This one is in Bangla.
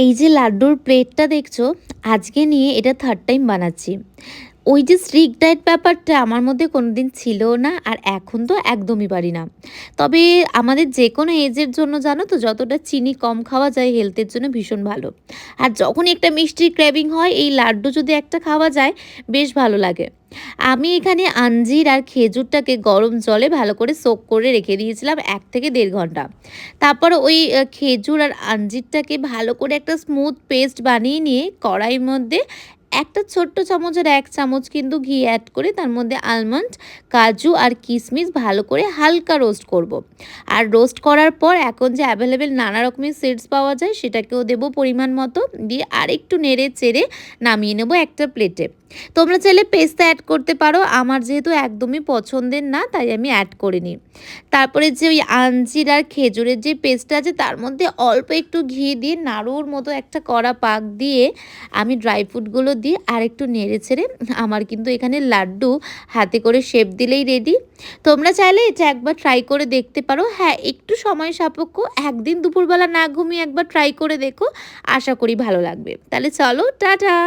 এই যে লাড্ডুর প্লেটটা দেখছো, আজকে নিয়ে এটা থার্ড টাইম বানাচ্ছি। ওই যে স্ট্রিক্ট ডায়েট ব্যাপারটা আমার মধ্যে কোনোদিন ছিলও না, আর এখন তো একদমই পারি না। তবে আমাদের যেকোনো এজের জন্য জানো তো, যতটা চিনি কম খাওয়া যায় হেলথের জন্য ভীষণ ভালো। আর যখনই একটা মিষ্টির ক্রেভিং হয়, এই লাড্ডু যদি একটা খাওয়া যায় বেশ ভালো লাগে। আমি এখানে আঞ্জির আর খেজুরটাকে গরম জলে ভালো করে সোক করে রেখে দিয়েছিলাম ১ থেকে ১.৫ ঘন্টা। তারপর ওই খেজুর আর আঞ্জিরটাকে ভালো করে একটা স্মুথ পেস্ট বানিয়ে নিয়ে কড়াইয়ের মধ্যে একটা ছোট্ট চামচের ১ চামচ কিন্তু ঘি অ্যাড করে তার মধ্যে আলমন্ড, কাজু আর কিশমিশ ভালো করে হালকা রোস্ট করব। আর রোস্ট করার পর এখন যে অ্যাভেলেবেল নানা রকমের সিডস পাওয়া যায় সেটাকেও দেবো পরিমাণ মতো, দিয়ে আরেকটু নেড়ে চেড়ে নামিয়ে নেব একটা প্লেটে। তোমরা চাইলে পেস্তা অ্যাড করতে পারো, আমার যেহেতু একদমই পছন্দের না তাই আমি অ্যাড করিনি। তারপরে যে ওই আঞ্জির আর খেজুরের যে পেস্টটা আছে তার মধ্যে অল্প একটু ঘি দিয়ে নাড়ুর মতো একটা কড়া পাক দিয়ে আমি ড্রাই ফ্রুটগুলো দিয়ে আরেকটু নেড়ে ছেড়ে আমার কিন্তু এখানে লাড্ডু হাতে করে শেপ দিলেই রেডি। তোমরা চাইলে এটা একবার ট্রাই করে দেখতে পারো। হ্যাঁ, একটু সময় সাপেক্ষ, একদিন দুপুরবেলা না ঘুমিয়ে একবার ট্রাই করে দেখো, আশা করি ভালো লাগবে। তাহলে চলো, টাটা।